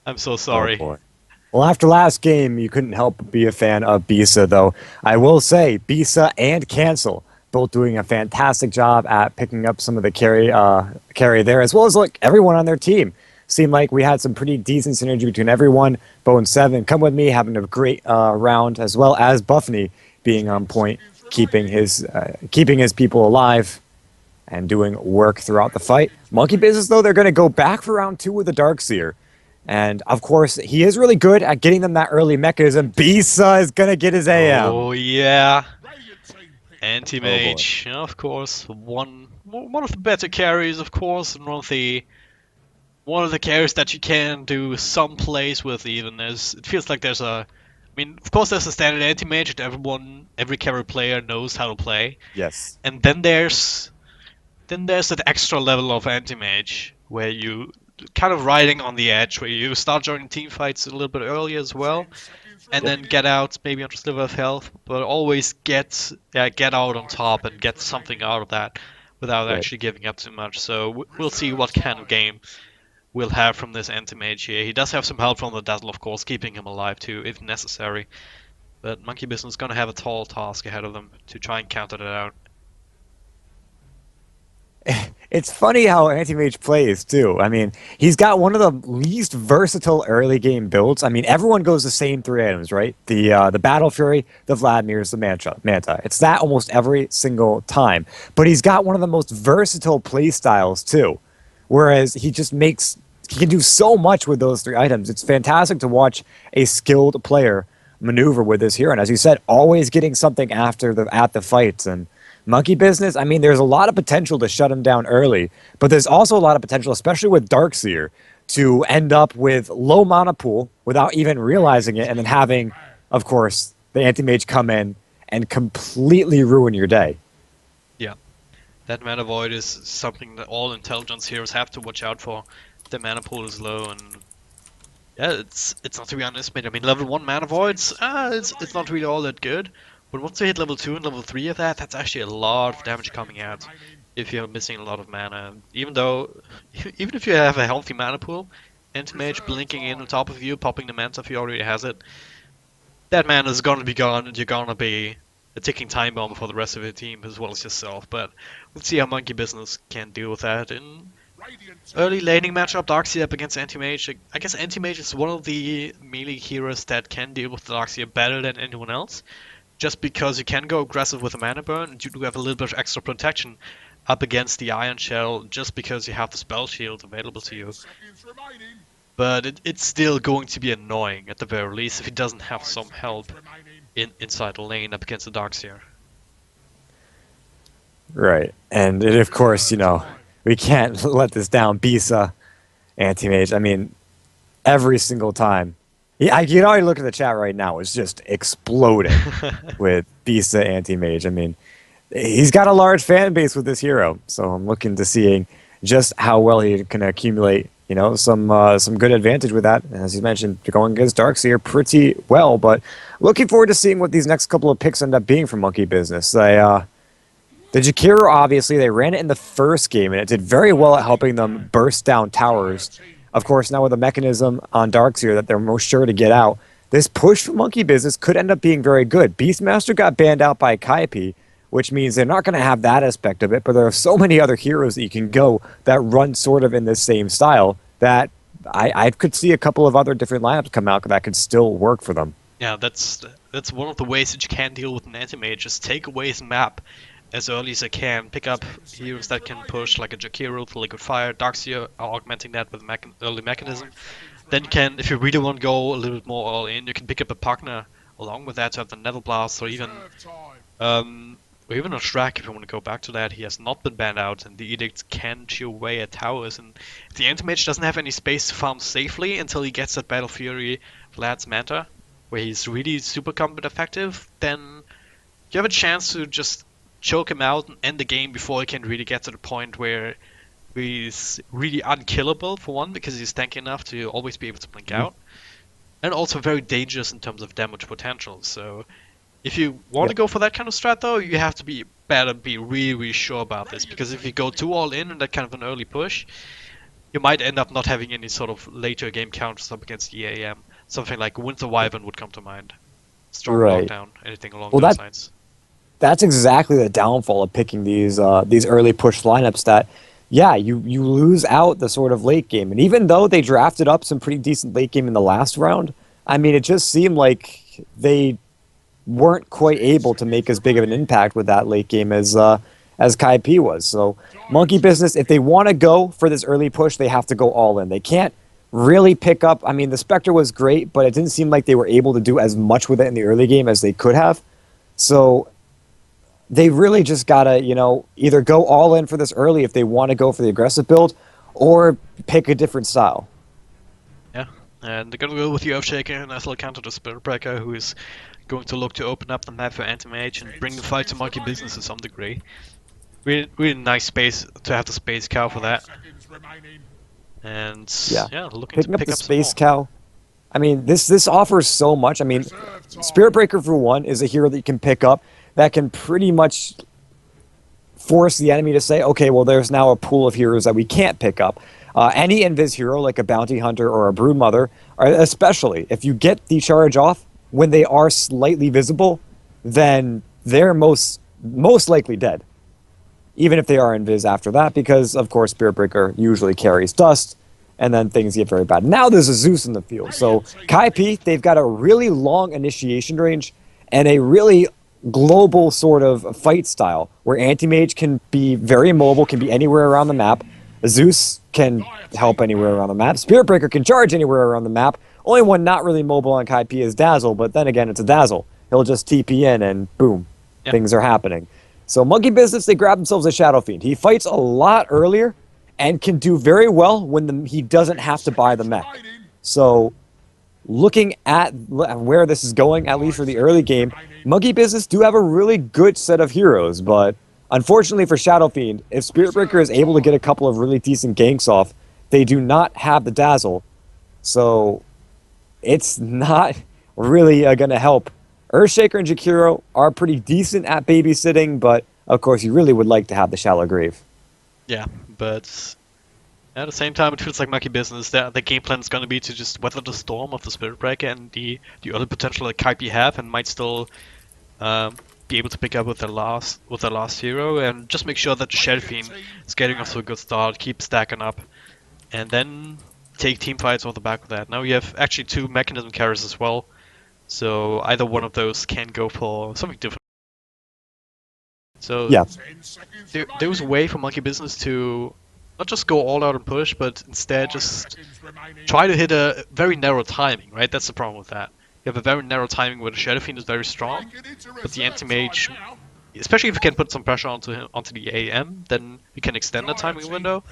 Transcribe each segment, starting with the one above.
I'm so Oh sorry. boy. Well, after last game, you couldn't help but be a fan of Bisa, though. I will say, Bisa and Cancel both doing a fantastic job at picking up some of the carry there, as well as like everyone on their team. Seemed like we had some pretty decent synergy between everyone. Bo and Seven, come with me, having a great round, as well as Buffney being on point, keeping his people alive and doing work throughout the fight. Monkey Business, though, they're going to go back for round two with the Darkseer. And of course, he is really good at getting them that early mechanism. Bisa is going to get his AM. Oh yeah, Oh boy. anti-mage, of course, one of the better carries, of course, and one of the carries that you can do some plays with. Even as it feels like I mean, of course, there's a standard anti-mage that every carry player knows how to play, Yes. and then there's that extra level of anti-mage where you kind of riding on the edge, where you start joining team fights a little bit earlier as well, and Yep. then get out maybe on a sliver of health, but always get out on top and get something out of that without Right. actually giving up too much. So we'll see what kind of game we'll have from this anti-mage here. He does have some help from the Dazzle, of course, keeping him alive too, if necessary. But Monkey Business is gonna have a tall task ahead of them to try and counter that out. It's funny how Anti-Mage plays, too. I mean, he's got one of the least versatile early game builds. I mean, everyone goes the same three items, right? The Battle Fury, the Vladimir's, the Manta. It's that almost every single time. But he's got one of the most versatile play styles, too. Whereas he can do so much with those three items. It's fantastic to watch a skilled player maneuver with this hero. And as you said, always getting something at the fights. And Monkey Business, I mean, there's a lot of potential to shut him down early, but there's also a lot of potential, especially with Darkseer, to end up with low mana pool without even realizing it, and then having, of course, the anti-mage come in and completely ruin your day. Yeah, that mana void is something that all intelligence heroes have to watch out for. The mana pool is low, and yeah, it's not to be underestimated. I mean, level 1 mana voids, it's not really all that good. But once you hit level 2 and level 3 of that, that's actually a lot of damage coming out if you're missing a lot of mana. Even if you have a healthy mana pool, Anti-Mage blinking in on top of you, popping the Manta if he already has it, that mana is gonna be gone and you're gonna be a ticking time bomb for the rest of your team as well as yourself. But let's see how Monkey Business can deal with that in early laning matchup. Darkseer up against Anti-Mage. I guess Anti-Mage is one of the melee heroes that can deal with Darkseer better than anyone else, just because you can go aggressive with a mana burn and you do have a little bit of extra protection up against the Iron Shell just because you have the spell shield available to you. But it's still going to be annoying at the very least if he doesn't have some help inside the lane up against the Darkseer. Right. And of course, we can't let this down. Bisa, anti-mage. I mean, every single time. Yeah, you can already look at the chat right now. It's just exploding with Bisa anti-mage. I mean, he's got a large fan base with this hero, so I'm looking to seeing just how well he can accumulate, some good advantage with that. And as you mentioned, you're going against Darkseer pretty well, but looking forward to seeing what these next couple of picks end up being for Monkey Business. The Jakiro, obviously, they ran it in the first game, and it did very well at helping them burst down towers. Of course, now with a mechanism on Darkseer that they're most sure to get out, this push for Monkey Business could end up being very good. Beastmaster got banned out by Kaipi, which means they're not going to have that aspect of it, but there are so many other heroes that you can go that run sort of in this same style that I could see a couple of other different lineups come out that could still work for them. Yeah, that's one of the ways that you can deal with an anti-mage. Just take away his map as early as I can. Pick up heroes that can push, like a Jakiro with Liquid Fire, Darkseer augmenting that with early mechanism. Then you can, if you really want to go a little bit more all in, you can pick up a partner along with that to have the Nether Blast, or even a Shrek if you want to go back to that. He has not been banned out, and the Edicts can chew away at towers. And if the Anti-Mage doesn't have any space to farm safely until he gets that Battle Fury Vlad's Manta, where he's really super combat effective, then you have a chance to just choke him out and end the game before he can really get to the point where he's really unkillable, for one, because he's tanky enough to always be able to blink out, and also very dangerous in terms of damage potential. So if you want to go for that kind of strat, though, you have to be really, really sure about this, because if you go too all in that kind of an early push, you might end up not having any sort of later game counters up against the AM. Something like Winter Wyvern would come to mind. Strong Right. lockdown, anything along Well, those lines. that's exactly the downfall of picking these early push lineups. That yeah, you lose out the sort of late game, and even though they drafted up some pretty decent late game in the last round, I mean, it just seemed like they weren't quite able to make as big of an impact with that late game as Kaipi was. So Monkey Business, if they want to go for this early push, they have to go all in. They can't really pick up. I mean, the Spectre was great, but it didn't seem like they were able to do as much with it in the early game as they could have. So they really just gotta, either go all in for this early if they want to go for the aggressive build, or pick a different style. Yeah, and they're gonna go with the Earthshaker and Aslo counter to Spirit Breaker, who is going to look to open up the map for Anti-Mage and bring the fight to Monkey Business to some degree. Really nice space to have the Space Cow for that. And yeah, looking to Picking up pick the up some Space more. Cow. I mean, this offers so much. I mean, Spirit Breaker for one is a hero that you can pick up that can pretty much force the enemy to say, okay, well, there's now a pool of heroes that we can't pick up. Any Invis hero, like a Bounty Hunter or a Broodmother, especially if you get the charge off when they are slightly visible, then they're most likely dead. Even if they are Invis after that, because, of course, Spirit Breaker usually carries dust, and then things get very bad. Now there's a Zeus in the field. So Kaipi, they've got a really long initiation range and a really global sort of fight style where Anti-Mage can be very mobile, can be anywhere around the map. Zeus can help anywhere around the map. Spirit Breaker can charge anywhere around the map. Only one not really mobile on Kaipi is Dazzle, but then again, it's a Dazzle. He'll just TP in and boom, Yeah, things are happening. So Monkey Business, they grab themselves a Shadow Fiend. He fights a lot earlier and can do very well when he doesn't have to buy the mech. So looking at where this is going, at least for the early game, Monkey Business do have a really good set of heroes, but unfortunately for Shadow Fiend, if Spirit Breaker is able to get a couple of really decent ganks off, they do not have the Dazzle. So it's not really going to help. Earthshaker and Jakiro are pretty decent at babysitting, but of course you really would like to have the Shallow Grave. yeah, but at the same time, it feels like Monkey Business. The game plan is going to be to just weather the storm of the Spirit Breaker and the early potential that Kaipi have, and might still be able to pick up with their last hero, and just make sure that the Shadow Fiend is getting off to a good start, keep stacking up, and then take team fights off the back of that. Now you have actually two mechanism carriers as well, so either one of those can go for something different. So Yeah. there was a way for Monkey Business to not just go all out and push, but instead just try to hit a very narrow timing, right? That's the problem with that. You have a very narrow timing where the Shadow Fiend is very strong, but the Anti-Mage, especially if you can put some pressure onto the AM, then you can extend the timing window.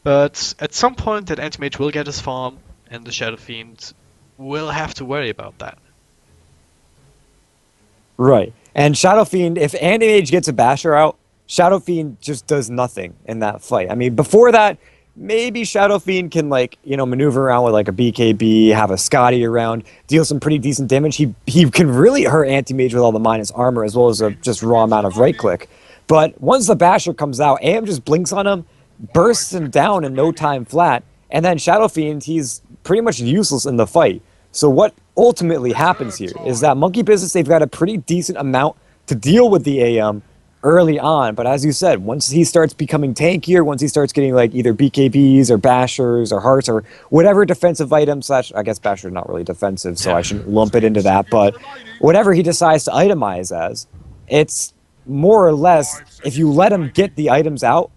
But at some point that Anti-Mage will get his farm, and the Shadow Fiend will have to worry about that. Right. And Shadow Fiend, if Anti-Mage gets a Basher out, Shadow Fiend just does nothing in that fight. I mean, before that, maybe Shadow Fiend can, maneuver around with, a BKB, have a Scotty around, deal some pretty decent damage. He can really hurt Anti-Mage with all the minus armor, as well as a just raw amount of right-click. But once the Basher comes out, AM just blinks on him, bursts him down in no time flat, and then Shadow Fiend, he's pretty much useless in the fight. So what ultimately happens here is that Monkey Business, they've got a pretty decent amount to deal with the AM early on, but as you said, once he starts becoming tankier, once he starts getting either BKBs or Bashers or Hearts or whatever defensive item I guess Basher's not really defensive, so I shouldn't lump it into that, but whatever he decides to itemize as, it's more or less, if you let him get the items out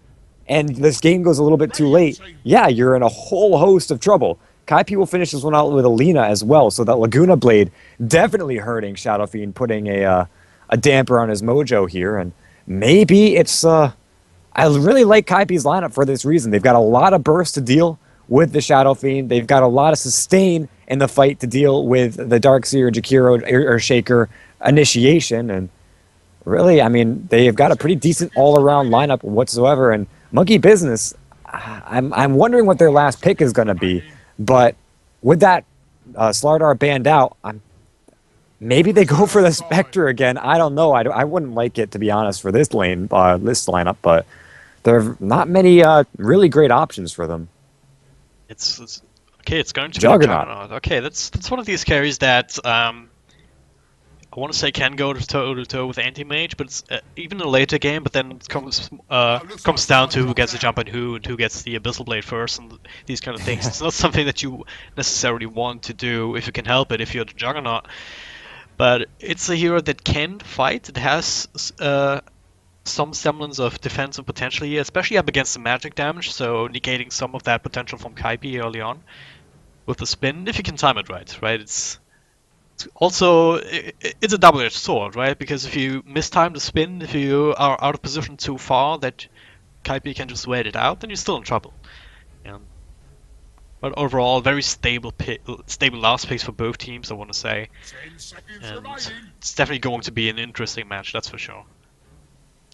and this game goes a little bit too late, yeah, you're in a whole host of trouble. Kaipi will finish this one out with Alina as well, so that Laguna Blade definitely hurting Shadow Fiend, putting a damper on his mojo here, and maybe it's I really like Kaipi's lineup for this reason. They've got a lot of burst to deal with the Shadow Fiend. They've got a lot of sustain in the fight to deal with the Darkseer, Jakiro, or Shaker initiation, and really, I mean, they've got a pretty decent all-around lineup whatsoever. And Monkey Business, I'm wondering what their last pick is going to be, but with that Slardar banned out, maybe they go for the Spectre again. I don't know. I wouldn't like it, to be honest, for this lineup, but there are not many really great options for them. It's okay. It's going to be the Juggernaut. Juggernaut. Okay, that's one of these carries that I want to say can go toe to toe with anti-mage, but it's even in a later game. But then it comes down to who gets the jump and who gets the Abyssal Blade first, and these kind of things. It's not something that you necessarily want to do if you can help it, if you're the Juggernaut. But it's a hero that can fight. It has some semblance of defensive potential here, especially up against the magic damage, so negating some of that potential from Kaipi early on with the spin, if you can time it right? It's also, it's a double-edged sword, right? Because if you mistime the spin, if you are out of position too far, that Kaipi can just wait it out, then you're still in trouble. Yeah. But overall, very stable last picks for both teams, I want to say. And it's definitely going to be an interesting match, that's for sure.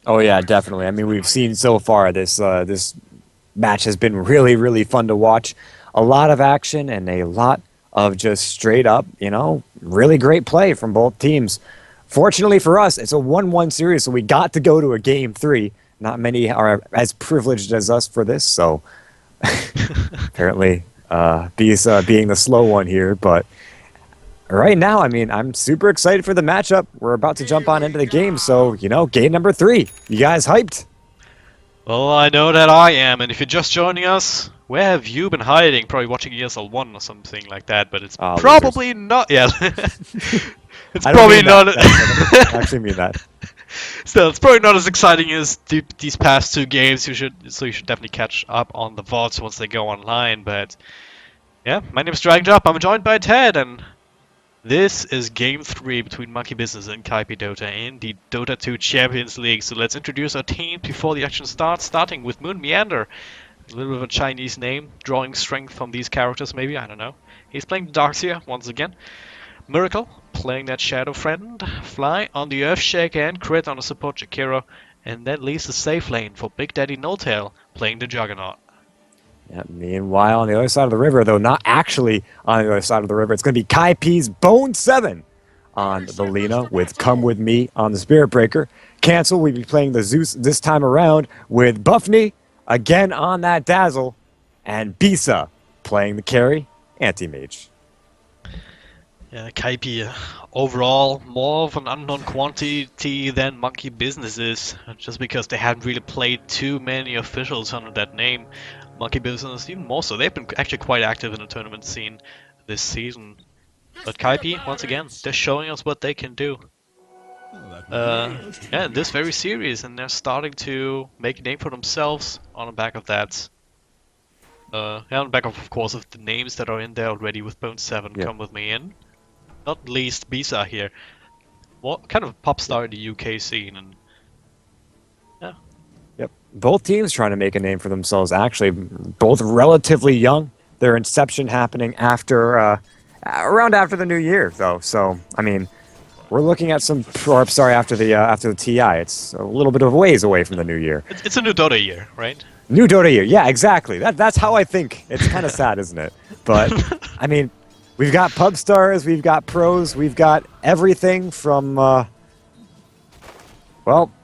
Oh yeah, definitely. I mean, we've seen so far this match has been really, really fun to watch. A lot of action and a lot of just straight up, really great play from both teams. Fortunately for us, it's a 1-1 series, so we got to go to a game 3. Not many are as privileged as us for this, so apparently Bisa being the slow one here. But right now, I mean, I'm super excited for the matchup. We're about to jump on into the game, so, game number 3. You guys hyped? Well, I know that I am, and if you're just joining us, where have you been hiding? Probably watching ESL 1 or something like that, but it's probably losers. not. Yeah. It's I probably not. I actually mean that. Still, it's probably not as exciting as these past 2 games. You should definitely catch up on the VODs once they go online. But yeah, my name is Dragged Up. I'm joined by Ted, and this is Game 3 between Monkey Business and Kaipi Dota in the Dota 2 Champions League. So let's introduce our team before the action starts, starting with Moon Meander. A little bit of a Chinese name, drawing strength from these characters maybe, I don't know. He's playing Darkseer once again. Miracle, playing that Shadow Friend. Fly on the Earthshake and Crit on the support Jakiro. And that leaves the safe lane for Big Daddy No Tail, playing the Juggernaut. Yeah, meanwhile, on the other side of the river, though not actually on the other side of the river, it's going to be Kaipi's Bo3 on the Lina with Come With Me on the Spirit Breaker. Cancel, we'll be playing the Zeus this time around with Buffney again on that Dazzle, and Bisa playing the carry, Anti-Mage. Yeah, Kaipi, overall, more of an unknown quantity than Monkey Business is, just because they hadn't really played too many officials under that name. Monkey Business, even more so. They've been actually quite active in the tournament scene this season. But Kaipi, once again, they're showing us what they can do. Yeah, in this very series, and they're starting to make a name for themselves on the back of that. Yeah, on the back of course, of the names that are in there already with bo3, Come With Me in. Not least Bisa here. What kind of a pop star in the UK scene, and yeah. Yep, both teams trying to make a name for themselves. Actually, both relatively young. Their inception happening after around after the new year, though. So I mean, we're looking at some. Or, sorry, after the TI. It's a little bit of a ways away from the new year. It's a new Dota year, right? New Dota year, yeah, exactly. That's how I think. It's kind of sad, isn't it? But I mean, we've got pub stars, we've got pros, we've got everything from well,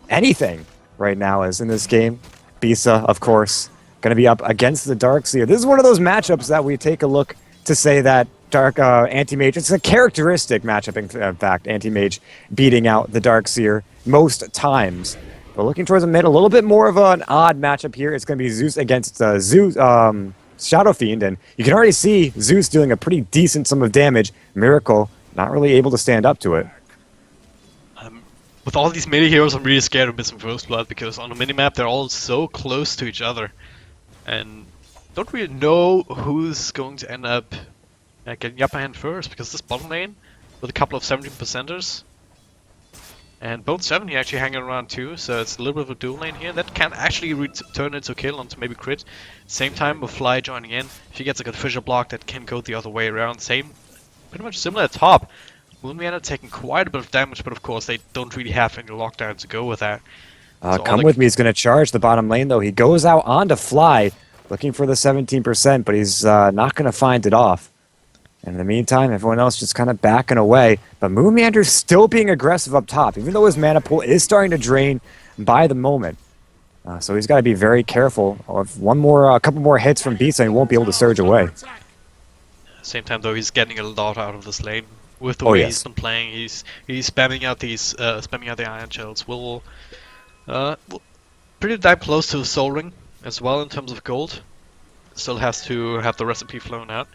anything right now is in this game. Bisa, of course, going to be up against the Darkseer. This is one of those matchups that we take a look to say that Anti-Mage, it's a characteristic matchup, in fact, Anti-Mage beating out the Darkseer most times. But looking towards the mid, a little bit more of an odd matchup here. It's going to be Zeus against Shadow Fiend, and you can already see Zeus doing a pretty decent sum of damage. Miracle not really able to stand up to it. With all these mini heroes, I'm really scared of missing First Blood, because on the minimap they're all so close to each other, and don't really know who's going to end up getting the upper hand first, because this bottom lane with a couple of 17%ers and bo3 here actually hanging around too, so it's a little bit of a dual lane here that can actually turn into a kill onto maybe crit. Same time with Fly joining in, if he gets a good fissure block that can go the other way around. Same, pretty much similar at top. Moonmeander taking quite a bit of damage, but of course they don't really have any lockdown to go with that. So Come With Me is going to charge the bottom lane though. He goes out onto Fly, looking for the 17%, but he's not going to find it off. And in the meantime, everyone else just kind of backing away. But Moonmeander's still being aggressive up top, even though his mana pool is starting to drain by the moment. So he's got to be very careful. Of a couple more hits from Bisa, he won't be able to surge away. Same time though, he's getting a lot out of this lane with the Oh way he's yes. been playing. He's spamming out the iron shells. Will pretty damn close to the soul ring as well in terms of gold. Still has to have the recipe flown out.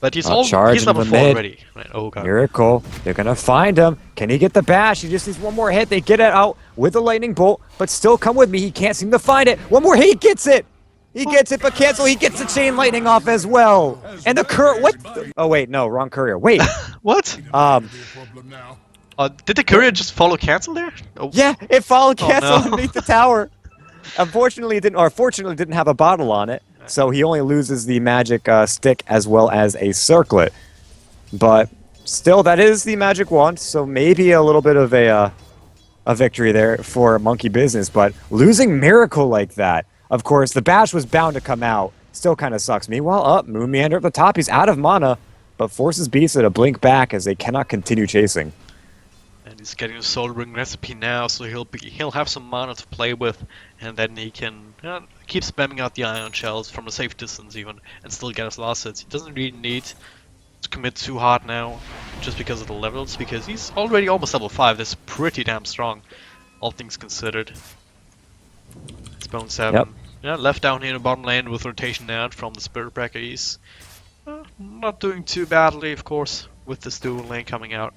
But he's Charge into level the 4 mid. already. Right. Oh god. Miracle. They're going to find him. Can he get the bash? He just needs one more hit. They get it out with the lightning bolt, but still come with me. He can't seem to find it. One more hit. He gets it. He gets it, but cancel. He gets the chain lightning off as well. And the courier. What? Oh, wait. No, wrong courier. Wait. What? Did the courier just follow cancel there? Oh. Yeah, it followed cancel Oh, no. underneath the tower. Unfortunately, fortunately, it didn't have a bottle on it, so he only loses the magic stick as well as a circlet. But still, that is the magic wand, so maybe a little bit of a victory there for Monkey Business. But losing Miracle like that, of course, the bash was bound to come out. Still kind of sucks. Meanwhile, Moon Meander up the top. He's out of mana, but forces Bisa to blink back as they cannot continue chasing. And he's getting a soul ring recipe now, so he'll have some mana to play with, and then he can keep spamming out the iron shells from a safe distance even, and still get his last hits. He doesn't really need to commit too hard now, just because of the levels, because he's already almost level 5. That's pretty damn strong, all things considered. It's Bone 7. Yep. Yeah, left down here in the bottom lane with rotation out from the Spirit Breaker. He's not doing too badly, of course, with this dual lane coming out.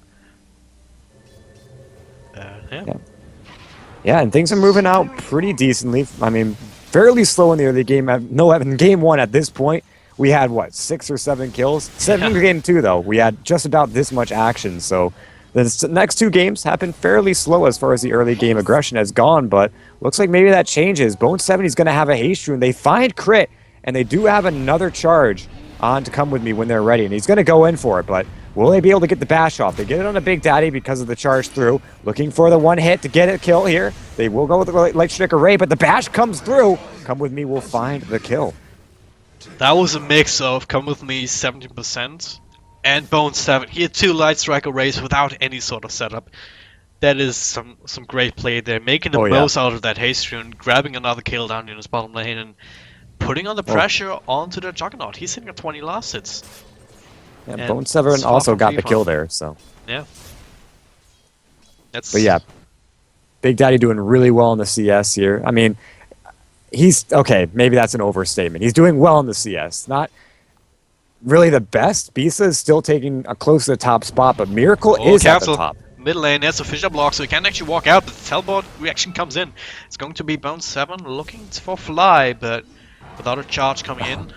Yeah, and things are moving out pretty decently. I mean, fairly slow in the early game. No, in game 1 at this point, we had, what, 6 or 7 kills? 7 in game 2, though. We had just about this much action, so the next 2 games have been fairly slow as far as the early game aggression has gone, but looks like maybe that changes. Bone 7 is going to have a haste rune. They find crit, and they do have another charge on to come with me when they're ready, and he's going to go in for it, but will they be able to get the bash off? They get it on a Big Daddy because of the charge through. Looking for the one hit to get a kill here. They will go with the Light Strike Array, but the bash comes through. Come with me will find the kill. That was a mix of Come With Me 17% and Bone 7. He had 2 Light Strike Arrays without any sort of setup. That is some great play there. Making the most out of that haste rune, grabbing another kill down in his bottom lane, and putting on the pressure onto the Juggernaut. He's hitting at 20 last hits. Yeah, Bone 7 also got the kill there, so. Yeah. But yeah, Big Daddy doing really well in the CS here. I mean, he's, okay, maybe that's an overstatement. He's doing well in the CS. Not really the best. Bisa is still taking a close to the top spot, but Miracle is at the top. Middle lane, there's a Fisher block, so he can't actually walk out, but the teleport reaction comes in. It's going to be Bone 7 looking for Fly, but without a charge coming in.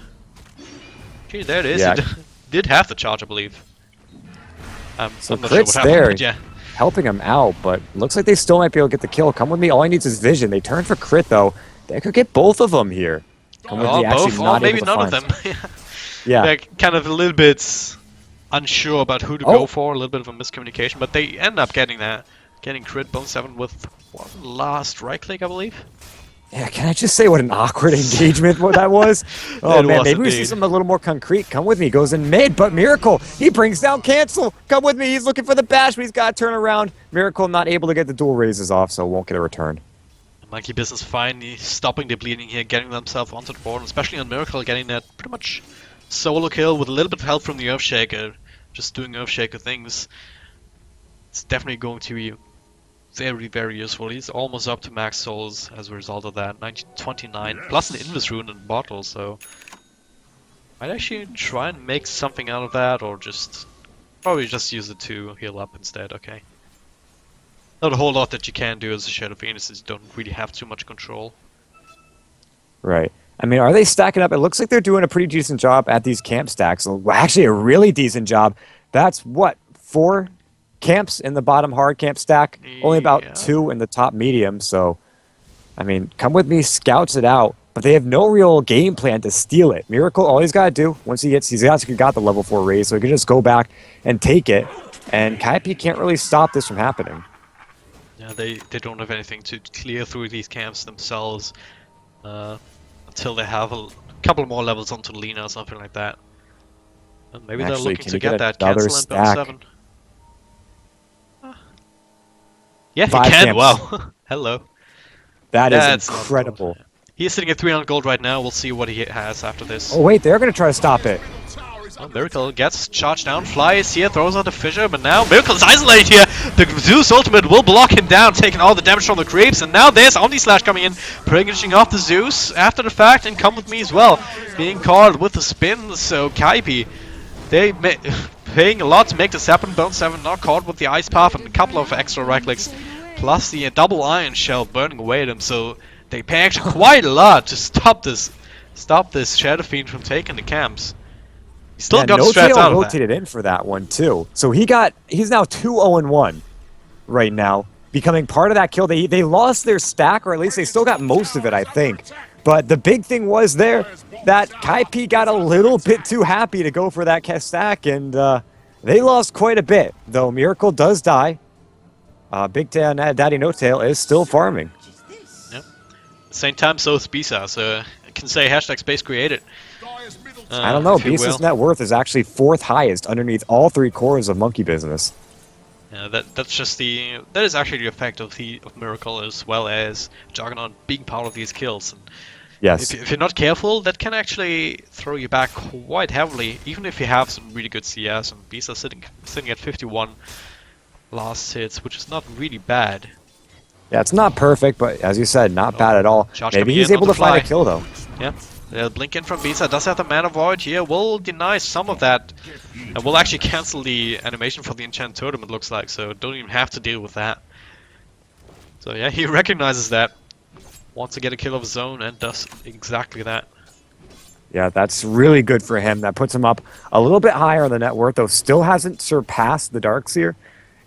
Gee, there it is. Yeah. It did have the charge, I believe. So I'm not sure Crit's what happened, there, but yeah. helping him out, but looks like they still might be able to get the kill. Come with me, all he needs is vision. They turn for Crit, though. They could get both of them here. Come with me, actually both, not maybe able to none find. of them. Yeah. They're kind of a little bit unsure about who to go for, a little bit of a miscommunication, but they end up getting that. Getting Crit, Bone 7 with one last right click, I believe. Yeah, can I just say what an awkward engagement what that was? Oh It man, was maybe we indeed. see something a little more concrete. Come with me, goes in mid, but Miracle, he brings down Cancel. Come with me, he's looking for the bash, but he's got to turn around. Miracle not able to get the dual raises off, so won't get a return. Monkey Business finally stopping the bleeding here, getting themselves onto the board, and especially on Miracle, getting that pretty much solo kill with a little bit of help from the Earthshaker, just doing Earthshaker things. It's definitely going to be very, very useful. He's almost up to max souls as a result of that. 1929 plus an Invis rune and bottle, so I'd actually try and make something out of that, or just probably just use it to heal up instead. Okay. Not a whole lot that you can do as a Shadow Phoenix, since you don't really have too much control. Right. I mean, are they stacking up? It looks like they're doing a pretty decent job at these camp stacks. Well, actually, a really decent job. That's what, 4 camps in the bottom hard camp stack, only about 2 in the top medium, so I mean, Come With Me scouts it out, but they have no real game plan to steal it. Miracle, all he's got to do, once he's actually got the level 4 raise, so he can just go back and take it, and Kaipi can't really stop this from happening. Yeah, they don't have anything to clear through these camps themselves until they have a couple more levels onto Lina or something like that. And maybe they're looking to get that cancel and Bone 7. Yeah, he 5 can. camps. Wow. Hello. That is That's a lot of gold. incredible. He's sitting at 300 gold right now. We'll see what he has after this. Oh wait, they're gonna try to stop it. Oh, Miracle gets charged down, flies here, throws out the fissure, but now Miracle is isolated here. The Zeus ultimate will block him down, taking all the damage from the creeps, and now there's Omni Slash coming in, finishing off the Zeus after the fact, and Come With Me as well, being caught with the spin. So Kaipi, they paying a lot to make this happen. Bone 7 not caught with the Ice Path and a couple of extra right clicks, plus the double Iron Shell burning away at him, so they pay actually quite a lot to stop this Shadow Fiend from taking the camps. He still got strats out of rotated in for that one too. So he's now 2-0-1 right now, becoming part of that kill. They lost their stack, or at least they still got most of it, I think. But the big thing was there that Kaipi got a little bit too happy to go for that stack, and they lost quite a bit. Though Miracle does die, Big Daddy No Tail is still farming. Yep. Same time, so is Bisa, so I can say hashtag space created. I don't know, Bisa's net worth is actually 4th highest underneath all 3 cores of Monkey Business. Yeah, that is actually the effect of Miracle, as well as Juggernaut being part of these kills. And yes. If you're not careful, that can actually throw you back quite heavily, even if you have some really good CS. And Bisa sitting at 51 last hits, which is not really bad. Yeah, it's not perfect, but as you said, not bad at all. Maybe he's able to find a kill though. Yeah. Blink in from Bisa does have the Mana Void here, will deny some of that, and will actually cancel the animation for the Enchant Totem, it looks like, so don't even have to deal with that. So yeah, he recognizes that, wants to get a kill of his own, and does exactly that. Yeah, that's really good for him. That puts him up a little bit higher on the net worth, though still hasn't surpassed the Darkseer.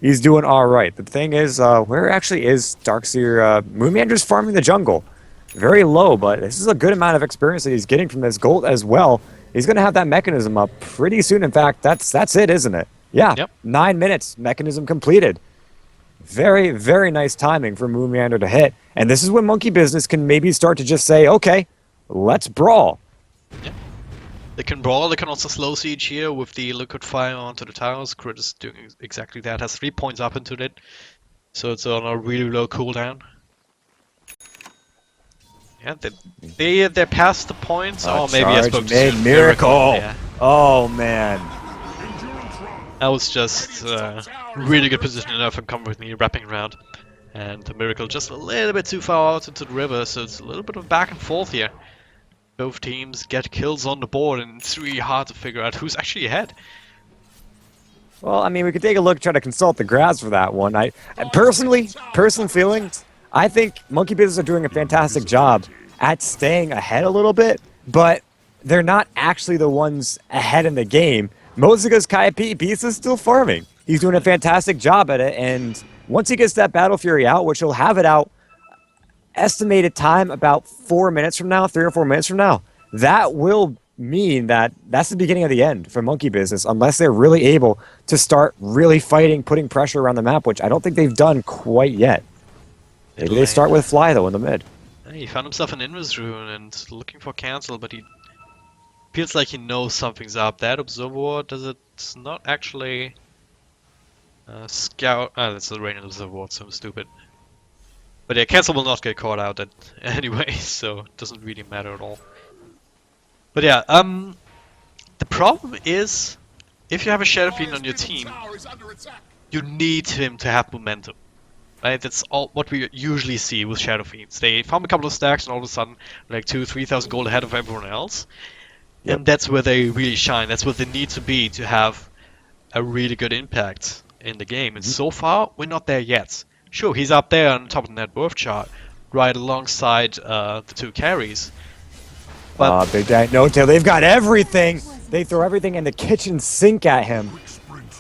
He's doing alright. The thing is, where actually is Darkseer? Moonmander's farming the jungle. Very low, but this is a good amount of experience that he's getting from this gold as well. He's going to have that mechanism up pretty soon. In fact, that's it, isn't it? Yeah, yep. 9 minutes, mechanism completed. Very, very nice timing for Moonmander to hit. And this is when Monkey Business can maybe start to just say, okay, let's brawl. Yeah. They can brawl, they can also slow siege here with the liquid fire onto the towers. Crit is doing exactly that, has 3 points up into it. So it's on a really low cooldown. Yeah, they're past the points. Oh, maybe I spoke to Miracle. Yeah. Oh man, that was just really good positioning enough and Come With Me wrapping around, and the Miracle just a little bit too far out into the river. So it's a little bit of back and forth here. Both teams get kills on the board, and it's really hard to figure out who's actually ahead. Well, I mean, we could take a look, try to consult the graphs for that one. Personal feelings. I think Monkey Business are doing a fantastic job at staying ahead a little bit, but they're not actually the ones ahead in the game. Mostly because Kaipi is still farming. He's doing a fantastic job at it, and once he gets that Battle Fury out, which he'll have it out, estimated time about 4 minutes from now, 3 or 4 minutes from now, that will mean that that's the beginning of the end for Monkey Business, unless they're really able to start really fighting, putting pressure around the map, which I don't think they've done quite yet. Maybe they start with Fly, though, in the mid. He found himself an Invis rune and looking for cancel, but he feels like he knows something's up. That Observer, does it not actually scout? Ah, that's the Rain Observer, so stupid. But yeah, cancel will not get caught out anyway, so it doesn't really matter at all. But yeah, the problem is, if you have a Shadow Fiend on your team, you need him to have momentum. Right, that's all what we usually see with Shadow Fiends. They farm a couple of stacks and all of a sudden, like 2,000-3,000 gold ahead of everyone else. Yep. And that's where they really shine. That's what they need to be to have a really good impact in the game. And so far, we're not there yet. Sure, he's up there on top of the net worth chart, right alongside the 2 carries. But Big Daddy No Tail, they've got everything. They throw everything in the kitchen sink at him.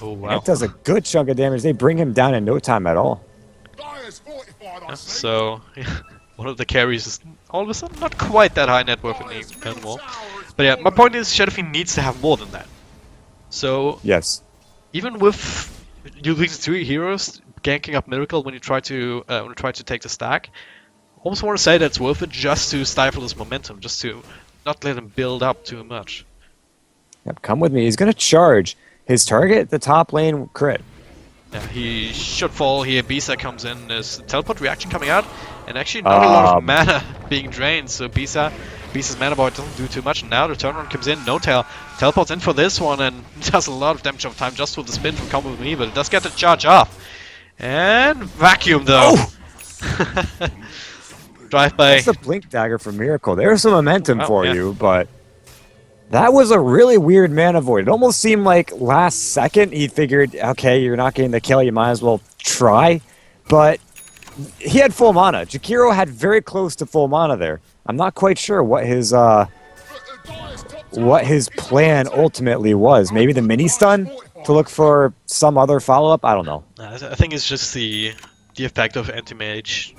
Oh wow! That does a good chunk of damage. They bring him down in no time at all. Yeah, so one of the carries is all of a sudden not quite that high net worth anymore. But yeah, my point is Shadow Fiend needs to have more than that. So yes, even with using 3 heroes ganking up Miracle when you try to take the stack, I almost want to say that's worth it just to stifle his momentum, just to not let him build up too much. Yep, Come With Me. He's gonna charge his target, the top lane crit. Yeah, he should fall here. Bisa comes in. There's a teleport reaction coming out. And actually not a lot of Um, mana being drained, so Bisa's mana void doesn't do too much. And now the turnaround comes in, no tail. Teleports in for this one and does a lot of damage over time just with the spin from Combo with me, but it does get the charge off. And vacuum though. Oh! Drive by. That's the Blink Dagger for Miracle. There's some momentum Oh, for yeah. you, but that was a really weird mana void. It almost seemed like last second he figured, okay, you're not getting the kill, you might as well try. But he had full mana. Jakiro had very close to full mana there. I'm not quite sure what his plan ultimately was. Maybe the mini stun to look for some other follow-up? I don't know. I think it's just the effect of anti-mage.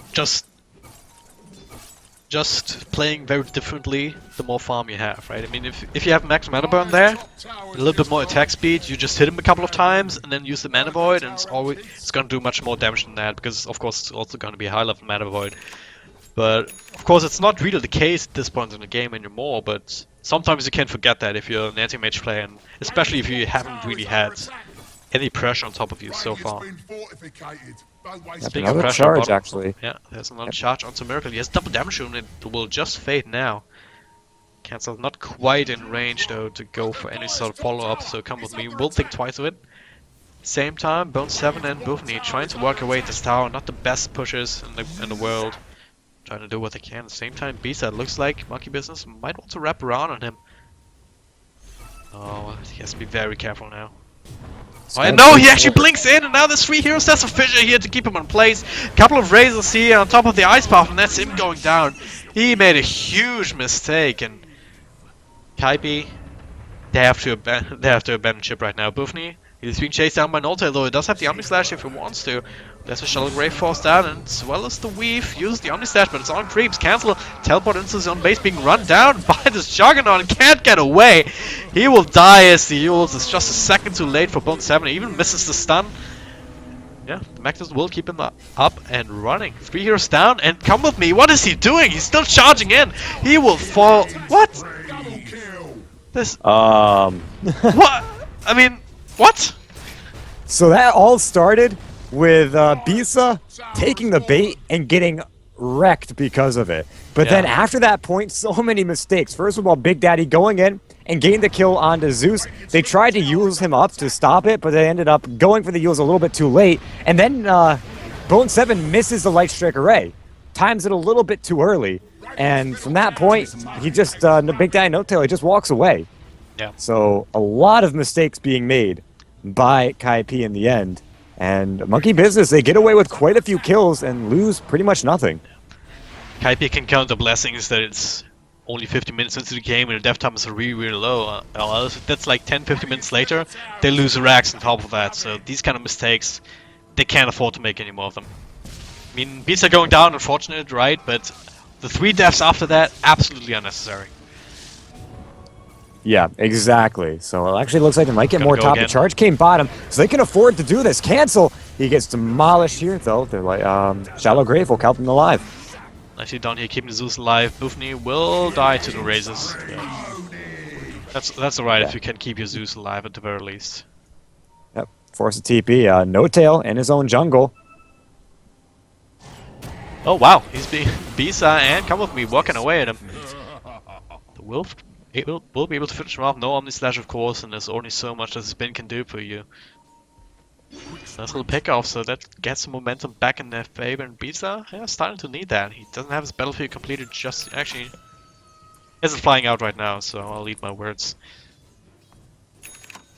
Just playing very differently the more farm you have, right? I mean, if you have max mana burn there, a little bit more attack speed, you just hit him a couple of times and then use the mana void, and it's gonna do much more damage than that, because of course it's also gonna be a high level mana void. But of course it's not really the case at this point in the game anymore, but sometimes you can forget that if you're an anti-mage player, and especially if you haven't really had any pressure on top of you so far. Speaking of Another pressure, charge, bottom, actually. yeah, there's another charge onto Miracle. He has double damage on it, it will just fade now. Cancel not quite in range though to go for any sort of follow-up, so come with me, we'll think twice of it. Same time, bo3 and bo3 trying to work away at this tower, not the best pushers in the world. Trying to do what they can. At the same time, b3 looks like Monkey Business might want to wrap around on him. Oh, he has to be very careful now. Oh, and no, he actually blinks in, and now there's 3 heroes. That's a fissure here to keep him in place. Couple of razors here on top of the ice path, and that's him going down. He made a huge mistake, and Kaipi, they have to abandon ship right now. bo3, he's being chased down by Nolte, though he does have the Omni Slash if he wants to. There's a Shallow Grave forced down, and as well as the Weave, uses the Omni Slash, but it's on creeps. Cancel, teleport into his own base, being run down by this Juggernaut and can't get away. He will die as the Yules. It's just a second too late for bo3. He even misses the stun. Yeah, the Magnus will keep him up and running. 3 heroes down, and come with me. What is he doing? He's still charging in. He will fall. What? This. What? I mean, what? So that all started with Bisa taking the bait and getting wrecked because of it. But then after that point, so many mistakes. First of all, Big Daddy going in and getting the kill onto Zeus. They tried to use him up to stop it, but they ended up going for the use a little bit too late. And then bo3 misses the Light Strike Array. Times it a little bit too early. And from that point, he just, Big Daddy No Tail, he just walks away. Yeah. So a lot of mistakes being made by Kaipi in the end. And Monkey Business, they get away with quite a few kills and lose pretty much nothing. Kaipi can count the blessings that it's only 50 minutes into the game and the death time is really, really low. That's like 10-15 minutes later, they lose racks on top of that. So these kind of mistakes, they can't afford to make any more of them. I mean, beats are going down, unfortunate, right? But the 3 deaths after that, absolutely unnecessary. Yeah, exactly. So it actually looks like they might get more go top. again. The charge came bottom, so they can afford to do this. Cancel. He gets demolished here, though. They're like, Shallow Grave will keep him alive. Actually down here keeping Zeus alive. bo3 will die to the razors. Yeah. That's alright if you can keep your Zeus alive at the very least. Yep. Force a TP. No Tail in his own jungle. Oh wow, he's being Bisa and come with me, walking away at him. The Wolf will be able to finish him off. No Omni Slash, of course, and there's only so much that the spin can do for you. Nice little pick off, so that gets some momentum back in their favor. And Bisa, yeah, starting to need that. He doesn't have his battlefield completed just actually. Isn't flying out right now, so I'll eat my words.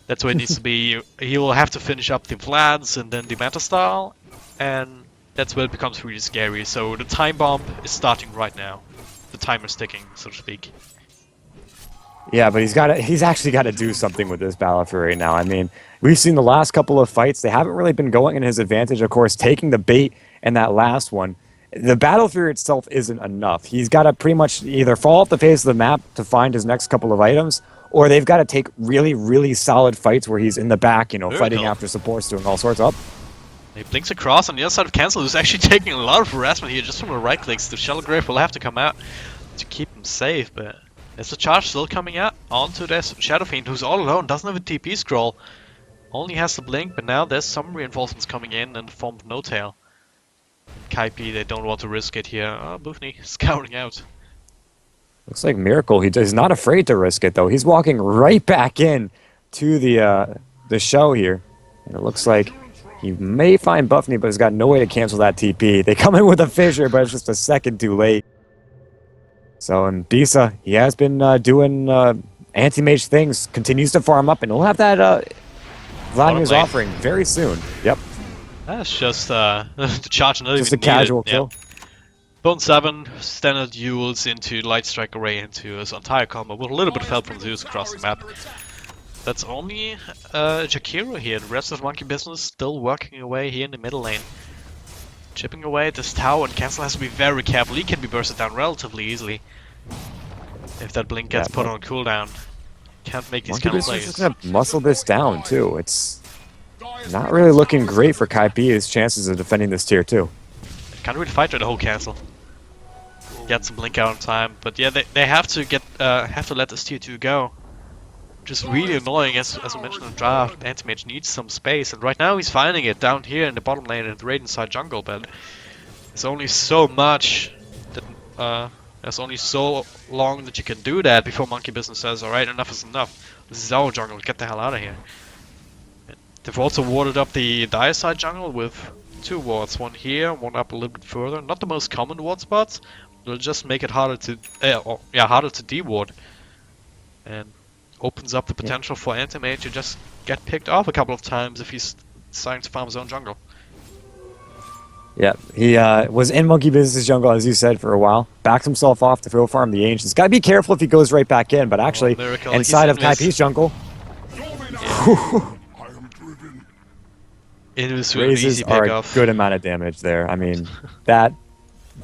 That's where it needs to be. He will have to finish up the Vlads and then the Meta Style, and that's where it becomes really scary. So the time bomb is starting right now. The timer's ticking, so to speak. Yeah, but he's actually got to do something with this Battle Fury now. I mean, we've seen the last couple of fights, they haven't really been going in his advantage. Of course, taking the bait in that last one. The Battle Fury itself isn't enough. He's got to pretty much either fall off the face of the map to find his next couple of items, or they've got to take really, really solid fights where he's in the back, you know, fighting after supports, doing all sorts of. He blinks across on the other side of Cancel, who's actually taking a lot of harassment here just from the right clicks. The Shallow Grave will have to come out to keep him safe, but there's a charge still coming out onto this Shadow Fiend, who's all alone, doesn't have a TP scroll. Only has the blink, but now there's some reinforcements coming in the form of No Tail. Kaipi, they don't want to risk it here. Oh, bo3 scouting out. Looks like Miracle. He's not afraid to risk it though. He's walking right back in to the show here, and it looks like he may find bo3, but has got no way to cancel that TP. They come in with a fissure, but it's just a second too late. So, and Bisa, he has been doing anti-mage things, continues to farm up, and he'll have that Vladimir's offering very soon. Yep. That's just the charge, not just a even casual needed. kill. Yeah. Bone 7, standard duels into Light Strike Array into his entire combo with a little bit of help from Zeus across the map. That's only Jakiro here. The rest of Monkey Business still working away here in the middle lane. Chipping away at this tower, and Cancel has to be very careful. He can be bursted down relatively easily if that blink gets put on cooldown. Can't make these kind of plays. Just gonna muscle this down too. It's not really looking great for Kaipi. His chances of defending this tier 2. Can't really fight with the whole Cancel. Get some blink out in time, but yeah, they have to get have to let this tier 2 go. Just really annoying, as I mentioned in the draft. Anti-Mage needs some space, and right now he's finding it down here in the bottom lane in the Raiden side jungle, but there's only so much that there's only so long that you can do that before Monkey Business says, alright, enough is enough. This is our jungle, get the hell out of here. They've also warded up the Dire side jungle with 2 wards, one here, one up a little bit further. Not the most common ward spots, it'll just make it harder to harder to de-ward. And opens up the potential for Anti-Mage to just get picked off a couple of times if he's deciding to farm his own jungle. Yeah, he was in Monkey Business jungle, as you said, for a while. Backed himself off to go farm the Ancients. Gotta be careful if he goes right back in, but actually, inside of Kaipi's jungle, it was an raises easy are pick a off. good amount of damage there. I mean, that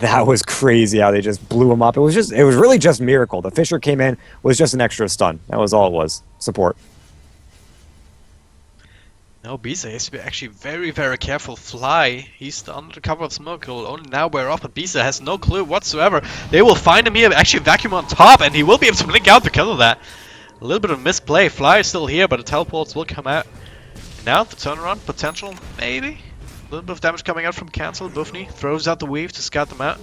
was crazy how they just blew him up. It was really just Miracle. The Fissure came in, was just an extra stun. That was all it was. Support. No, Bisa has to be actually very, very careful. Fly, he's under the cover of smoke. He'll only now wear off, but Bisa has no clue whatsoever. They will find him here, actually vacuum on top, and he will be able to blink out because of that. A little bit of misplay. Fly is still here, but the teleports will come out. Now the turnaround potential, maybe. A little bit of damage coming out from Cancel. bo3 throws out the weave to scout them out.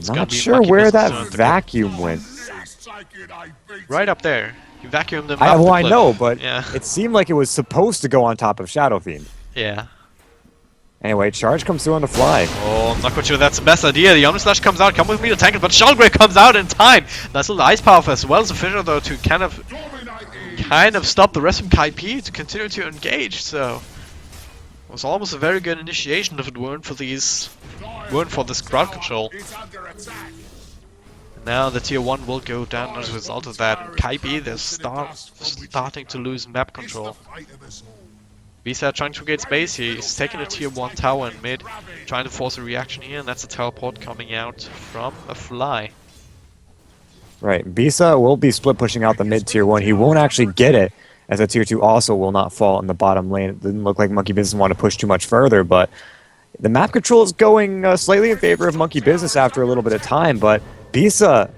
Not sure where that vacuum went. Right up there. He vacuumed them Well, I cliff. know, but yeah. It seemed like it was supposed to go on top of Shadow Fiend. Yeah. Anyway, charge comes through on the fly. Oh, I'm not quite sure that's the best idea. The Omni Slash comes out, come with me to tank it, but Shellgrave comes out in time. Nice little Ice Power as well as a Fissure though to kind of stop the rest of Kaipi to continue to engage, so it was almost a very good initiation if it weren't for this crowd control. Now the tier 1 will go down as a result of that. Kaipi, they're starting to lose map control. Bisa trying to get space here. He's taking a tier 1 tower in mid, trying to force a reaction here, and that's a teleport coming out from a Fly. Right, Bisa will be split pushing out the mid tier 1. He won't actually get it, as a tier 2 also will not fall in the bottom lane. It didn't look like Monkey Business wanted to push too much further, but the map control is going slightly in favor of Monkey Business after a little bit of time, but Bisa,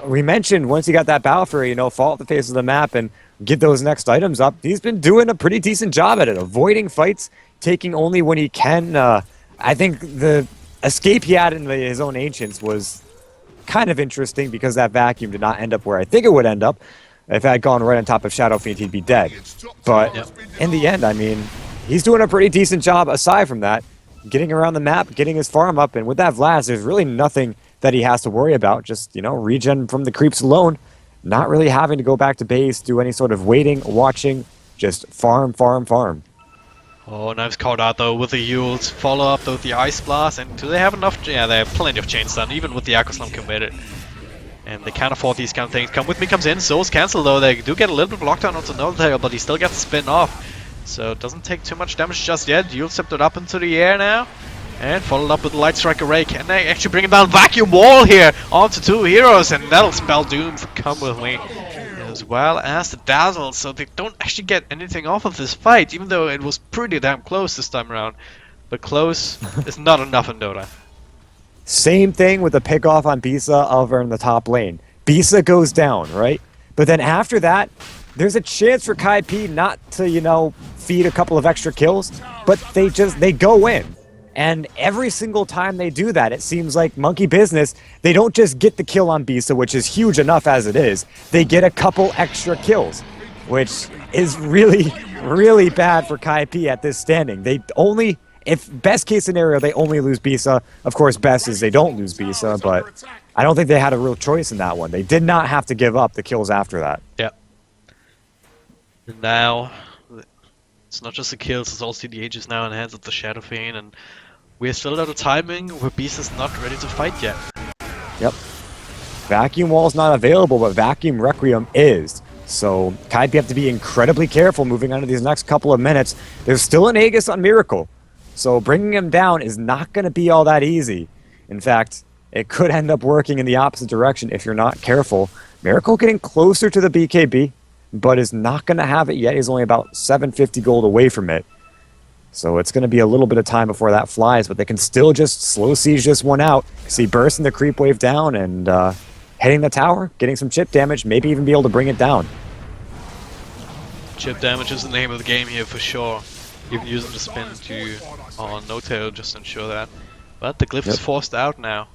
we mentioned once he got that Battle Fury, fall off the face of the map and get those next items up, he's been doing a pretty decent job at it, avoiding fights, taking only when he can. I think the escape he had in his own Ancients was kind of interesting because that vacuum did not end up where I think it would end up. If it had gone right on top of Shadow Fiend, he'd be dead. But in the end, I mean, he's doing a pretty decent job aside from that, getting around the map, getting his farm up, and with that Vlad, there's really nothing that he has to worry about. Just, regen from the creeps alone, not really having to go back to base, do any sort of waiting, watching, just farm, farm, farm. Oh, Knives caught out though with the Yules. Follow up though with the Ice Blast, and do they have enough? Yeah, they have plenty of chains done, even with the Aqua Slum committed. And they can't afford these kind of things. Come With Me comes in, Soul's Cancel though. They do get a little bit of lockdown onto Nulltail, but he still gets spin off. So it doesn't take too much damage just yet. Yule stepped it up into the air now. And followed up with the Light Strike Array. Can they actually bring him down? Vacuum Wall here onto 2 heroes, and that'll spell doom for Come With Me. As well as the Dazzle, so they don't actually get anything off of this fight, even though it was pretty damn close this time around. But close is not enough in Dota. Same thing with the pick off on Bisa over in the top lane. Bisa goes down, right? But then after that, there's a chance for Kaipi not to, feed a couple of extra kills, but they go in. And every single time they do that, it seems like Monkey Business, they don't just get the kill on Bisa, which is huge enough as it is. They get a couple extra kills, which is really, really bad for Kaipi at this standing. They only, if best case scenario, they only lose Bisa. Of course, best is they don't lose Bisa, but I don't think they had a real choice in that one. They did not have to give up the kills after that. Yeah. And now, it's not just the kills, it's also the Aegis now in the hands of the Shadow Fiend, and we're still at a timing where Beast is not ready to fight yet. Yep. Vacuum Wall's not available, but Vacuum Requiem is. So Kaipi have to be incredibly careful moving on to these next couple of minutes. There's still an Aegis on Miracle, so bringing him down is not going to be all that easy. In fact, it could end up working in the opposite direction if you're not careful. Miracle getting closer to the BKB, but is not going to have it yet. He's only about 750 gold away from it. So it's going to be a little bit of time before that flies, but they can still just slow siege this one out. See bursting the creep wave down and hitting the tower, getting some chip damage, maybe even be able to bring it down. Chip damage is the name of the game here for sure. Even using the spin to on no-tail just to ensure that. But the glyph is forced out now.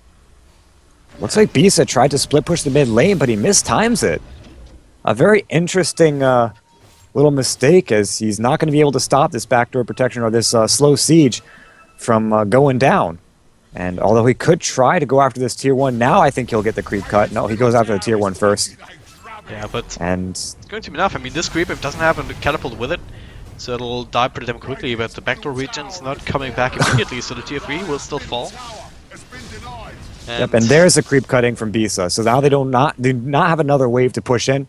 Looks like Bisa tried to split push the mid lane, but he mistimes it. A very interesting little mistake, as he's not going to be able to stop this backdoor protection or this slow siege from going down. And although he could try to go after this tier 1, now I think he'll get the creep cut. No, he goes after the tier 1 first. Yeah, but and it's going to be enough. I mean, this creep, if it doesn't have a catapult with it, so it'll die pretty damn quickly, but the backdoor region's not coming back immediately, so the tier 3 will still fall. And there's a creep cutting from Bisa, so now they do not have another wave to push in.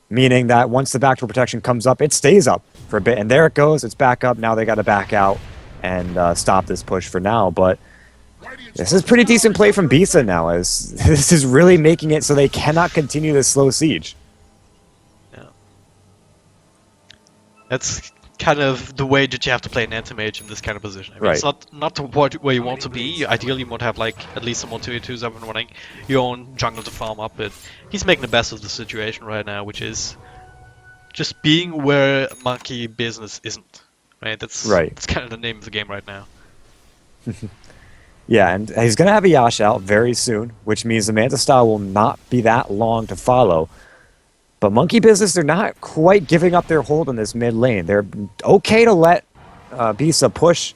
Meaning that once the backdoor protection comes up, it stays up for a bit. And there it goes. It's back up. Now they got to back out and stop this push for now. But this is pretty decent play from Bisa now, as this is really making it so they cannot continue this slow siege. Yeah. That's kind of the way that you have to play an anti-mage in this kind of position. I mean, it's not the where you want to be. Ideally, you want to have like at least some more 2v2s up and running, your own jungle to farm up. But he's making the best of the situation right now, which is just being where Monkey Business isn't. Right. That's kind of the name of the game right now. Yeah, and he's gonna have a Yash out very soon, which means the Manta style will not be that long to follow. But Monkey Business, they're not quite giving up their hold on this mid lane. They're okay to let Bisa push,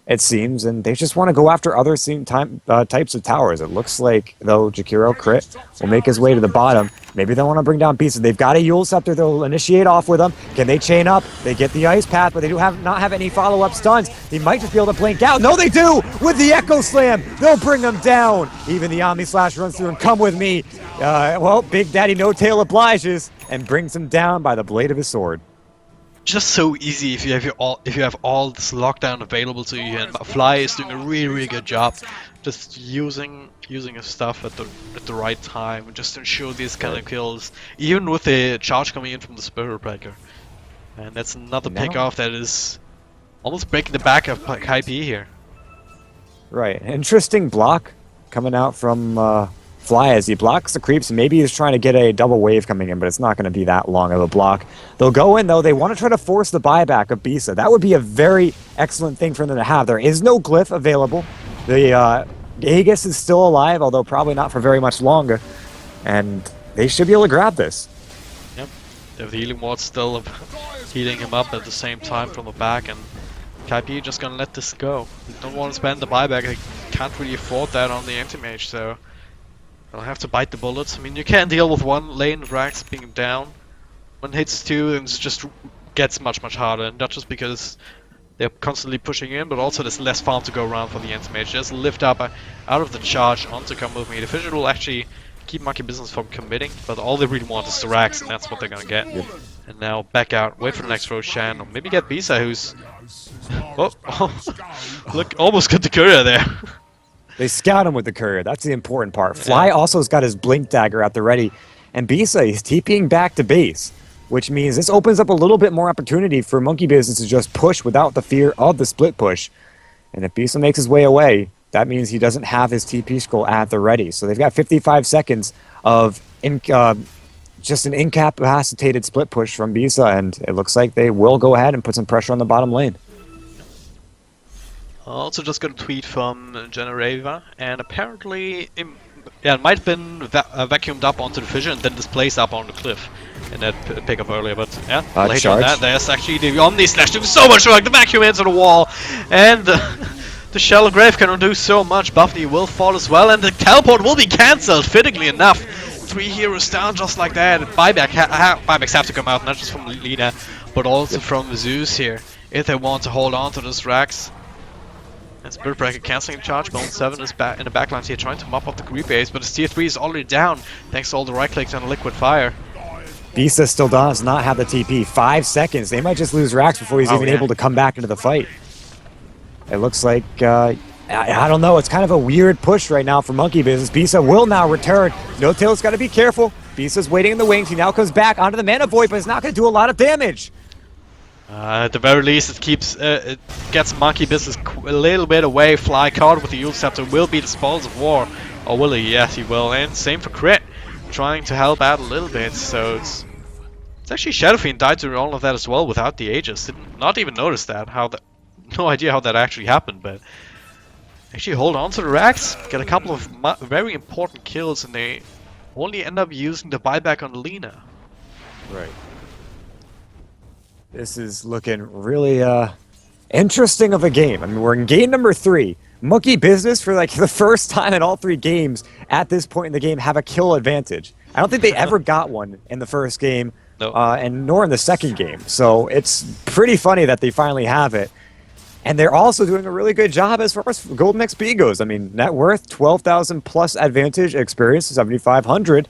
it seems, and they just want to go after other types of towers. It looks like, though, Jakiro Crit will make his way to the bottom. Maybe they want to bring down Bisa. They've got a Yule Scepter. They'll initiate off with them. Can they chain up? They get the Ice Path, but they do not have any follow-up stuns. They might just be able to blink out. No, they do! With the Echo Slam, they'll bring them down. Even the Omni Slash runs through and come with me. Well, Big Daddy No Tail obliges and brings him down by the blade of his sword. Just so easy if you have all this lockdown available to you, and Fly is doing a really good job, just using his stuff at the right time, just to ensure these kind of kills, even with the charge coming in from the Spirit Breaker. And that's another pick off that is almost breaking the back of Kaipi here. Right, interesting block coming out from Fly as he blocks the creeps, and maybe he's trying to get a double wave coming in, but it's not going to be that long of a block. They'll go in, though. They want to try to force the buyback of Bisa. That would be a very excellent thing for them to have. There is no glyph available. The Aegis is still alive, although probably not for very much longer, and they should be able to grab this. Yep, the healing ward's still healing him up at the same time from the back, and Kaipi just gonna let this go. They don't want to spend the buyback. They can't really afford that on the anti-mage, so they'll have to bite the bullets. I mean, you can deal with one lane, Rax being down. One hits two, and it just gets much harder. Not just because they're constantly pushing in, but also there's less farm to go around for the anti-mage. Just lift up out of the charge onto come with me. The Fissure will actually keep Monkey Business from committing, but all they really want is the Rax, and that's what they're gonna get. Yep. And now back out, wait for the next Roshan, or maybe get Bisa, who's... Look, almost got the courier there. They scout him with the courier. That's the important part. Fly also has got his Blink Dagger at the ready. And Bisa, he's TPing back to base, which means this opens up a little bit more opportunity for Monkey Business to just push without the fear of the split push. And if Bisa makes his way away, that means he doesn't have his TP scroll at the ready. So they've got 55 seconds of just an incapacitated split push from Bisa, and it looks like they will go ahead and put some pressure on the bottom lane. Also just got a tweet from Genereva, and apparently, yeah, it might have been vacuumed up onto the fissure and then displaced up on the cliff in that pickup earlier, but yeah, later on that, there's actually the Omni Slash doing so much work, the vacuum into the wall, and the Shallow Grave can do so much. Buffy will fall as well, and the teleport will be cancelled, fittingly enough. 3 heroes down just like that. Buybacks have to come out, not just from Lina, but also from Zeus here, if they want to hold on to this Rax. And Spirit Breaker cancelling the charge. Bone7 is back in the backlines here, trying to mop up the creep base, but his tier 3 is already down, thanks to all the right clicks on the Liquid Fire. Bisa still does not have the TP. 5 seconds. They might just lose Rax before he's even able to come back into the fight. It looks like, I don't know, it's kind of a weird push right now for Monkey Business. Bisa will now return. No Tail's got to be careful. Bisa's waiting in the wings. He now comes back onto the Mana Void, but it's not going to do a lot of damage. At the very least, it gets Monkey Business a little bit away. Fly caught with the Yule Scepter will be the spoils of war. Or will he? Yes, he will. And same for Crit, trying to help out a little bit. So it's actually Shadow Fiend died to all of that as well without the Aegis. Did not even notice that. No idea how that actually happened, but actually hold on to the Rax, get a couple of very important kills, and they only end up using the buyback on Lina. Right. This is looking really interesting of a game. I mean, we're in game number 3. Monkey Business, for like the first time in all 3 games at this point in the game, have a kill advantage. I don't think they ever got one in the first game, no. And nor in the second game. So it's pretty funny that they finally have it. And they're also doing a really good job as far as Golden XP goes. I mean, net worth, 12,000 plus advantage, experience, 7,500.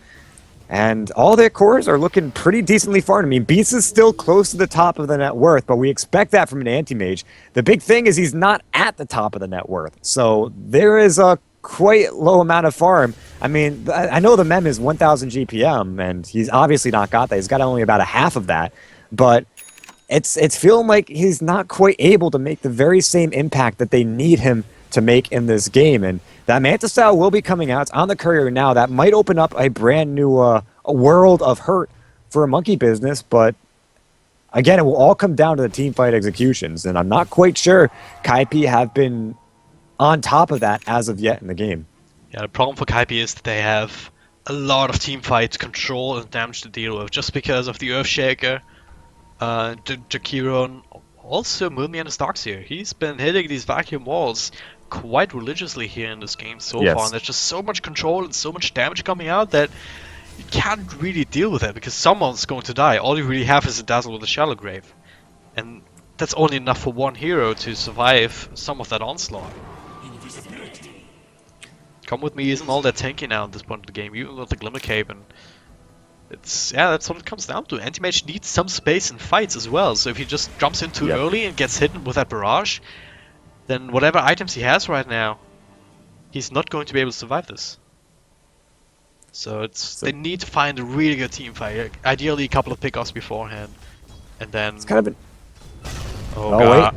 And all their cores are looking pretty decently farmed. I mean, Beast is still close to the top of the net worth, but we expect that from an anti-mage. The big thing is he's not at the top of the net worth. So there is a quite low amount of farm. I mean, I know the mem is 1,000 GPM, and he's obviously not got that. He's got only about a half of that. But it's feeling like he's not quite able to make the very same impact that they need him to make in this game. And that Manta style will be coming out. It's on the courier now. That might open up a brand new a world of hurt for a Monkey Business. But again, it will all come down to the team fight executions. And I'm not quite sure Kaipi have been on top of that as of yet in the game. Yeah, the problem for Kaipi is that they have a lot of team fight control and damage to deal with, just because of the Earthshaker. Jakiro, also Moonmi and his Darkseer. He's been hitting these vacuum walls quite religiously here in this game so far, and there's just so much control and so much damage coming out that you can't really deal with it because someone's going to die. All you really have is a Dazzle with a Shallow Grave, and that's only enough for one hero to survive some of that onslaught. Come With Me isn't all that tanky now at this point in the game, even with the Glimmer Cape, and that's what it comes down to. Anti-Mage needs some space in fights as well, so if he just jumps in too early and gets hit with that barrage, then whatever items he has right now, he's not going to be able to survive this. So they need to find a really good team fight, ideally a couple of pickoffs beforehand, and then... It's kind of Oh god.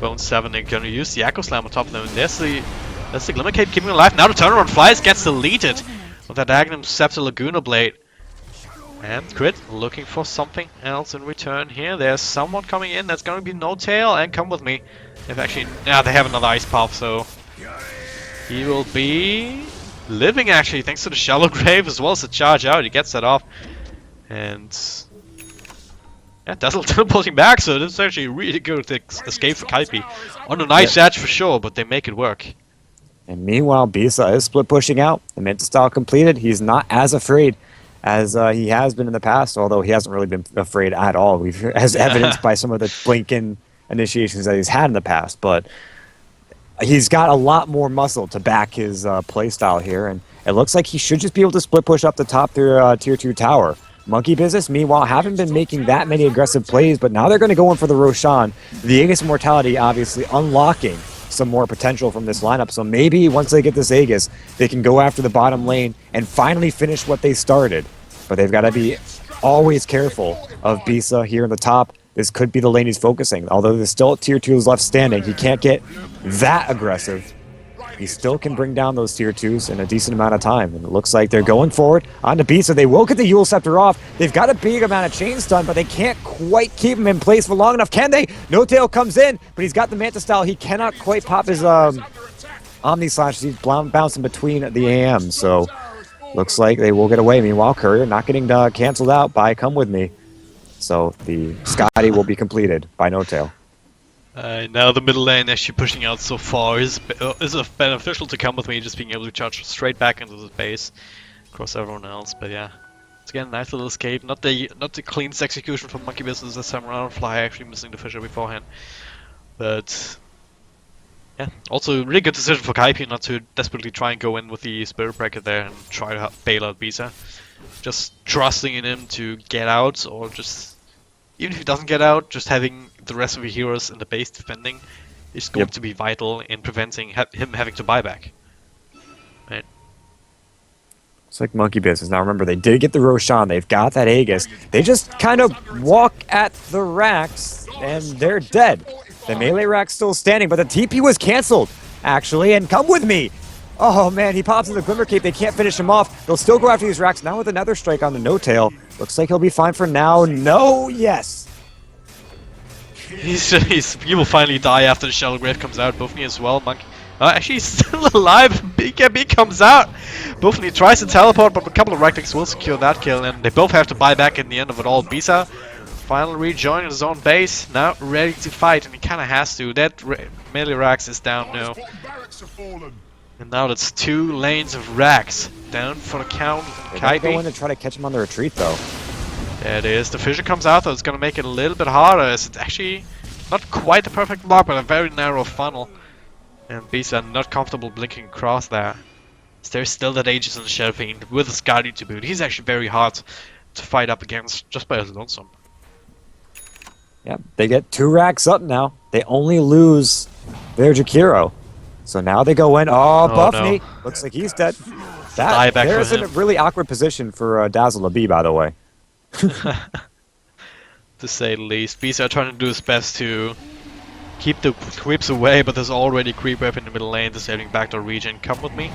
Bone7, they're gonna use the Echo Slam on top of them, and that's the Glimmer Cape keeping him alive. Now the turnaround flies, gets deleted with that Agnum Scepter Laguna Blade. And Crit looking for something else in return here. There's someone coming in that's going to be No Tail, and Come With Me. They've actually... Yeah, they have another Ice Pop, so... He will be... living, actually, thanks to the Shallow Grave as well as the charge out. He gets that off. And... yeah, Dazzle teleporting back, so this is actually a really good escape for Kaipi. On a nice edge for sure, but they make it work. And meanwhile, Bisa is split pushing out. The Manta style completed. He's not as afraid as he has been in the past, although he hasn't really been afraid at all. As evidenced by some of the Blinken initiations that he's had in the past. But he's got a lot more muscle to back his playstyle here, and it looks like he should just be able to split push up the top through tier 2 tower. Monkey Business, meanwhile, haven't been making that many aggressive plays, but now they're going to go in for the Roshan. The Aegis Immortality obviously unlocking some more potential from this lineup, so maybe once they get this Aegis, they can go after the bottom lane and finally finish what they started. But they've got to be always careful of Bisa here in the top. This could be the lane he's focusing. Although there's still tier 2s left standing, he can't get that aggressive. he still can bring down those tier 2s in a decent amount of time. And it looks like they're going forward on the beat, so they will get the Yule Scepter off. They've got a big amount of chain stun, but they can't quite keep him in place for long enough. Can they? No Tail comes in, but he's got the Manta style. He cannot quite pop his Omni Slash. He's bouncing between the AM, so looks like they will get away. Meanwhile, Courier not getting canceled out by Come With Me. So the Scotty will be completed by No Tail. Now the middle lane actually pushing out so far is beneficial to Come With Me, just being able to charge straight back into the base across everyone else. But yeah, it's again a nice little escape. Not the cleanest execution from Monkey Business this time around. Fly actually missing the Fisher beforehand, but yeah, also a really good decision for Kaipi not to desperately try and go in with the Spirit Breaker there and try to bail out Bisa. Just trusting in him to get out, or just even if he doesn't get out, just having the rest of the heroes in the base defending is going to be vital in preventing him having to buy back. Right. It's like Monkey Business. Now remember, they did get the Roshan. They've got that Aegis. They just kind of walk at the racks, and they're dead. The melee rack's still standing, but the TP was canceled, actually, and Come With Me. Oh man, he pops in the Glimmer Cape. They can't finish him off. They'll still go after these racks. Now with another strike on the No Tail. Looks like he'll be fine for now. No, yes. He will finally die after the Shadow Grave comes out. bo3 as well. Monkey. Actually, he's still alive. BKB comes out. bo3 tries to teleport, but a couple of right clicks will secure that kill, and they both have to buy back in the end of it all. Bisa finally rejoining his own base, now ready to fight, and he kind of has to. That melee Rax is down now. And now that's 2 lanes of Rax down for the count. They're going to try to catch him on the retreat, though. There it is. The Fissure comes out, though. It's going to make it a little bit harder, as it's actually not quite the perfect block, but a very narrow funnel. And Bisa not comfortable blinking across there. So there's still that Aegis and Shadow Fiend with a Skadi to boot. He's actually very hard to fight up against just by his lonesome. Yeah, they get 2 racks up now. They only lose their Jakiro. So now they go in. Oh, bo3. No. Looks like he's dead. There's a really awkward position for Dazzle to be, by the way. To say the least. Bisa are trying to do his best to keep the creeps away, but there's already creep wave in the middle lane, disabling backdoor region. Come With Me.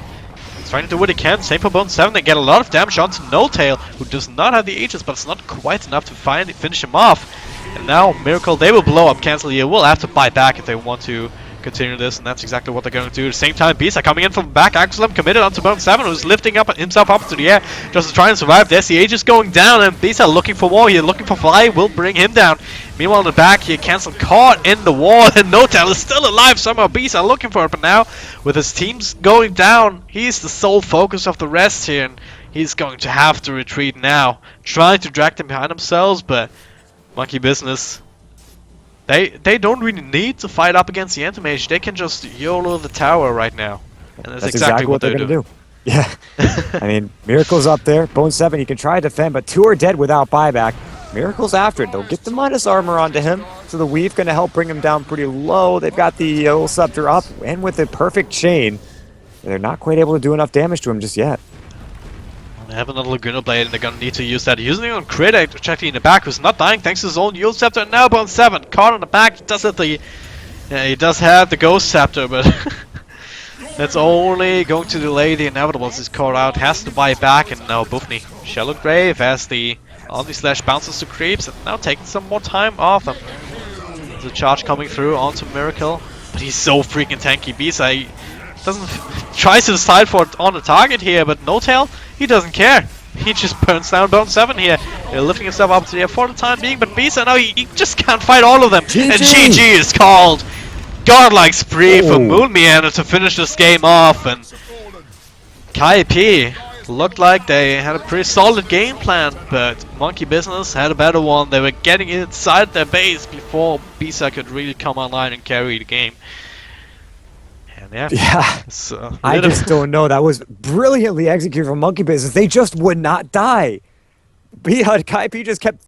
He's trying to do what he can. Same for bo3. They get a lot of damage onto No Tail, who does not have the Aegis, but it's not quite enough to finish him off. And now Miracle, they will blow up Cancel here. Will have to buy back if they want to continue this, and that's exactly what they're going to do. At the same time, Bisa coming in from the back. Axelem committed onto bo3, who's lifting up himself up to the air just to try and survive. There's the Aegis going down, and Bisa looking for more here, looking for Fly, will bring him down. Meanwhile, in the back here, Cancel caught in the wall, and No Tail is still alive somehow. Bisa looking for it, but now with his teams going down, he's the sole focus of the rest here, and he's going to have to retreat now. Trying to drag them behind themselves, but Monkey Business, they don't really need to fight up against the Anti-Mage. They can just YOLO the tower right now. And that's exactly what they're going to do. Yeah. I mean, Miracle's up there. bo3, he can try to defend, but 2 are dead without buyback. Miracle's after it. They'll get the minus armor onto him, so the weave going to help bring him down pretty low. They've got the Yule Scepter up, and with a perfect chain, they're not quite able to do enough damage to him just yet. They have another Laguna Blade, and they're gonna need to use that. Using it on Crit, actually in the back, who's not dying thanks to his own Yule Scepter. And now bo3 caught on the back. He does have the Ghost Scepter, but that's only going to delay the inevitable as he's caught out. Has to buy it back, and now bo3 Shallow Grave as the Omni Slash bounces to creeps, and now taking some more time off him. There's a charge coming through onto Miracle, but he's so freaking tanky. Bisa tries to decide for it on the target here, but No Tail, he doesn't care. He just burns down bo3 here. They're lifting himself up to the air for the time being, but Bisa, now he just can't fight all of them. GG. And GG is called. Godlike spree for Moon Meander to finish this game off, and Kaipi looked like they had a pretty solid game plan, but Monkey Business had a better one. They were getting inside their base before Bisa could really come online and carry the game. Yeah, I just don't know. That was brilliantly executed from Monkey Business. They just would not die. Kaipi just kept